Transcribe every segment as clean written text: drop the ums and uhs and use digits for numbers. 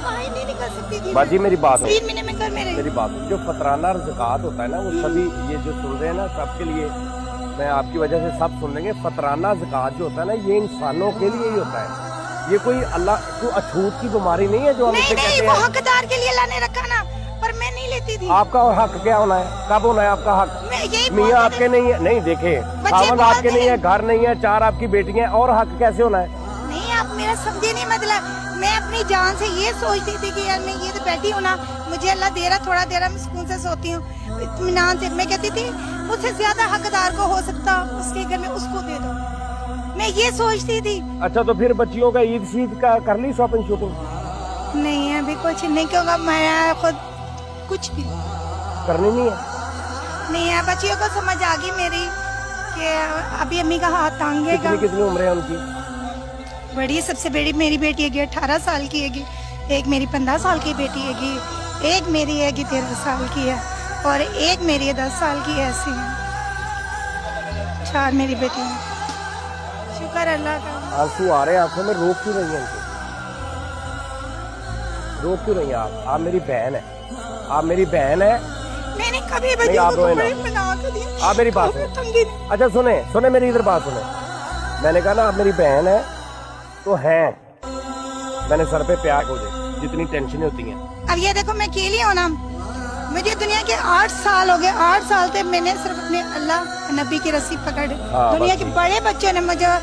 बाहर नहीं निकल सकती थी। बाजी मेरी बात है, 3 महीने में घर में रही। मेरी बात है। जो फतराना ज़कात होता है ना, वो सभी ये जो सुन रहे हैं ना, सबके लिए, मैं आपकी वजह से सब सुन लेंगे। फतराना ज़कात जो होता है ना, ये इंसानों के लिए ही होता है। ये कोई अल्लाह को अछूत की बीमारी नहीं है जो हम इसे कहते हैं। वो हकदार के लिए अल्लाह ने रखा ना, पर मैं नहीं लेती थी। आपका हक क्या होना है, कब होना है आपका हक? यही मियाँ आपके नहीं है, नहीं देखे, खावन आपके नहीं है, घर नहीं है, 4 आपकी बेटियां, और हक कैसे होना है? नहीं, आप मेरा समझे नहीं मतलब। मैं अपनी जान से ये सोचती थी कि यार मैं ये तो बैठी हूँ ना, मुझे अल्लाह दे रहा, थोड़ा दे रहा, मैं सुकून से सोती हूँ इत्मीनान से। मैं कहती थी मुझसे ज्यादा हकदार को हो सकता, उसके घर में उसको दे दो, मैं ये सोचती थी। अच्छा, तो फिर बच्चियों का ईद शीद का कर ली शॉपिंग शूपिंग? नहीं अभी कुछ नहीं, क्योंकि मैं खुद कुछ भी करनी नहीं है। नहीं है। बच्चियों को समझ आ गई मेरी कि अभी अम्मी का हाथ तांगेगा। कितनी उम्र है उनकी? बड़ी सबसे बड़ी मेरी बेटी है 18 साल की है, एक मेरी 15 साल की बेटी है, एक मेरी है 13 साल की है, और एक मेरी 10 साल की है। ऐसी है 4 मेरी बेटी है। शुक्र अल्लाह का। आंसू आ रहे हैं आंखों में, रोक क्यों रही है उनको? रोक क्यों रही है आप मेरी बहन है, आप मेरी बहन है। मैंने कभी नहीं, आप रोए ना। आप मेरी बात सुने। अच्छा सुने मेरी इधर बात सुने। मैंने कहा ना आप मेरी बहन है तो हैं, मैंने सर पे प्यार हो जाए जितनी टेंशन होती हैं। अब ये देखो मैं अकेली हूँ ना, मुझे दुनिया के 8 साल हो गए, 8 साल से मैंने सिर्फ अपने अल्लाह नबी की रस्सी पकड़। दुनिया के बड़े बच्चों ने मुझे,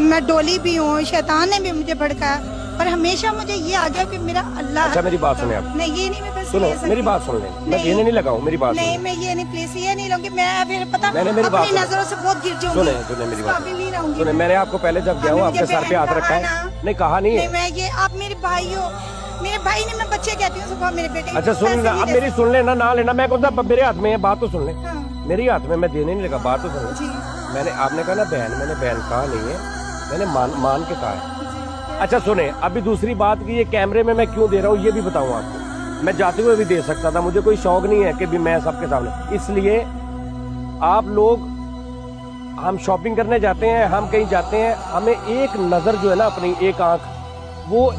मैं डोली भी हूँ, शैतान ने भी मुझे भड़काया, पर हमेशा मुझे ये आ गया कि मेरा अल्लाह। अच्छा मेरी बात सुने आप। नहीं ये नहीं, मैं बस सुनो मेरी बात सुन ले, मैं कहने नहीं लगा हूँ, मेरी बात नहीं, मैं ये नहीं, प्लीज ये नहीं लूंगी मैं, फिर पता मैंने मेरी बात अपनी नजरों से बहुत गिर जाऊंगी। सुने मेरी बात नहीं रहूंगी। सुने, मैंने आपको पहले जब गया हूँ आपके सर पे हाथ रखा है? नहीं कहा नहीं है। मैं ये, आप मेरे भाई हो, मेरे भाई ने, मैं बच्चे कहती हूँ सुबह मेरे बेटे। अच्छा सुन लेना, अब मेरी सुन लेना, ना लेना, मैं कौन सा मेरे हाथ में है, बात तो सुन ले। मेरे हाथ में, मैं देने नहीं लगा, बात तो सुन ले। मैंने, आपने कहा ना बहन, मैंने बहन कहा नहीं है, मैंने मान के कहा है। अच्छा सुने, अभी दूसरी बात की, ये कैमरे में मैं क्यों दे रहा हूँ ये भी बताऊँ आपको। मैं जाते हुए भी दे सकता था, मुझे कोई शौक नहीं है कि भी मैं सबके सामने। इसलिए आप लोग, हम शॉपिंग करने जाते हैं, हम कहीं जाते हैं, हमें एक नज़र जो है ना, अपनी एक आंख वो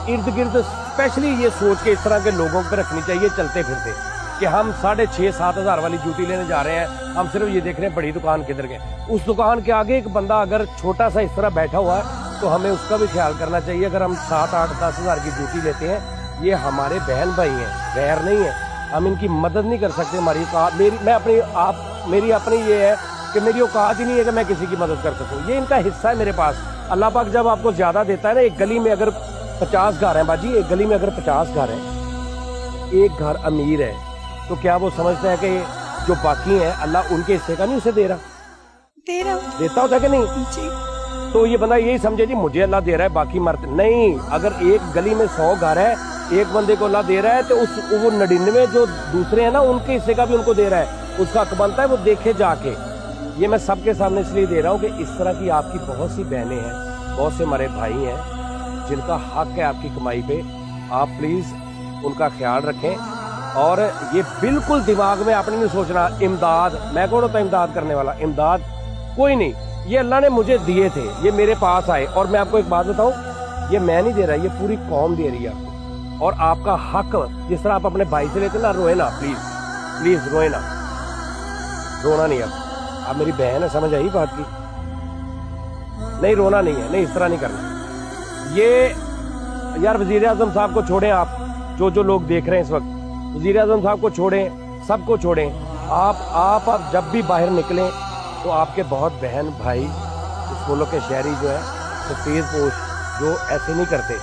इर्द गिर्द स्पेशली ये सोच के इस तरह के लोगों पर रखनी चाहिए चलते फिरते, कि हम 6,500-7 हज़ार वाली जूती लेने जा रहे हैं, हम सिर्फ ये देख रहे हैं बड़ी दुकान किधर गए। उस दुकान के आगे एक बंदा अगर छोटा सा इस तरह बैठा हुआ है तो हमें उसका भी ख्याल करना चाहिए। अगर हम 7-8-10 हज़ार की जूती लेते हैं, ये हमारे बहन भाई हैं, गैर नहीं है, हम इनकी मदद नहीं कर सकते। हमारी औकात, मेरी अपनी ये है कि मेरी औकात ही नहीं है कि मैं किसी की मदद कर सकूँ, ये इनका हिस्सा है मेरे पास। अल्लाह पाक जब आपको ज़्यादा देता है ना, एक गली में अगर 50 घर हैं बाजी, एक गली में अगर 50 घर हैं, एक घर अमीर है, तो क्या वो समझता है कि जो बाकी हैं अल्लाह उनके हिस्से का नहीं उसे दे रहा? देता होता है कि नहीं? तो ये बंदा यही समझे जी मुझे अल्लाह दे रहा है, बाकी मरते नहीं। अगर एक गली में 100 घर है, एक बंदे को अल्लाह दे रहा है, तो वो 99 जो दूसरे हैं ना, उनके हिस्से का भी उनको दे रहा है, उसका हक बनता है वो देखे जाके। ये मैं सबके सामने इसलिए दे रहा हूँ कि इस तरह की आपकी बहुत सी बहनें हैं, बहुत से हमारे भाई हैं जिनका हक है आपकी कमाई पे। आप प्लीज़ उनका ख्याल रखें, और ये बिल्कुल दिमाग में आपने नहीं सोचना इमदाद, मैं कौन होता इमदाद करने वाला, इमदाद कोई नहीं, ये अल्लाह ने मुझे दिए थे, ये मेरे पास आए। और मैं आपको एक बात बताऊं, ये मैं नहीं दे रहा, ये पूरी कौम दे रही है आपको। और आपका हक, जिस तरह आप अपने भाई से लेते ना, रोए ना प्लीज रोए ना, रोना नहीं। अब मेरी बहन है, समझ आई बात की? नहीं रोना नहीं है, नहीं इस तरह नहीं करना। ये यार वजीर आजम साहब को छोड़ें, आप जो लोग देख रहे हैं इस वक्त, वजीर आजम साहब को छोड़ें, सबको छोड़ें। आप जब भी बाहर निकलें तो आपके बहुत बहन भाई इस मुल्क के शहरी जो है सफेद पोश, जो ऐसे नहीं करते,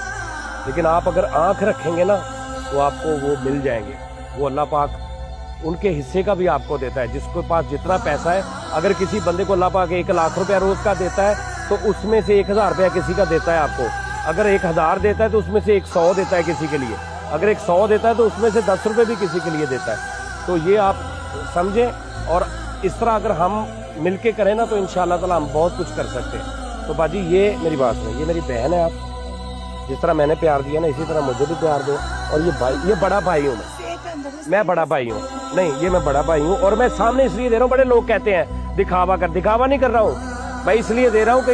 लेकिन आप अगर आंख रखेंगे ना तो आपको वो मिल जाएंगे। वो अल्लाह पाक उनके हिस्से का भी आपको देता है, जिसके पास जितना पैसा है। अगर किसी बंदे को अल्लाह पाक 1 लाख रुपया रोज का देता है तो उसमें से 1,000 रुपया किसी का देता है आपको। अगर 1,000 देता है तो उसमें से 100 देता है किसी के लिए। अगर 100 देता है तो उसमें से 10 रुपये भी किसी के लिए देता है। तो ये आप समझें, और इस तरह अगर हम मिलके करें ना तो इंशाअल्लाह ताला हम बहुत कुछ कर सकते हैं। तो बाजी ये मेरी बात सुनो, ये मेरी बहन है, आप जिस तरह मैंने प्यार दिया ना इसी तरह मुझे भी प्यार दो। और ये भाई, ये बड़ा भाई हूँ मैं बड़ा भाई हूँ, नहीं ये मैं बड़ा भाई हूँ। और मैं सामने इसलिए दे रहा हूँ, बड़े लोग कहते हैं दिखावा नहीं कर रहा हूँ, मैं इसलिए दे रहा हूँ कि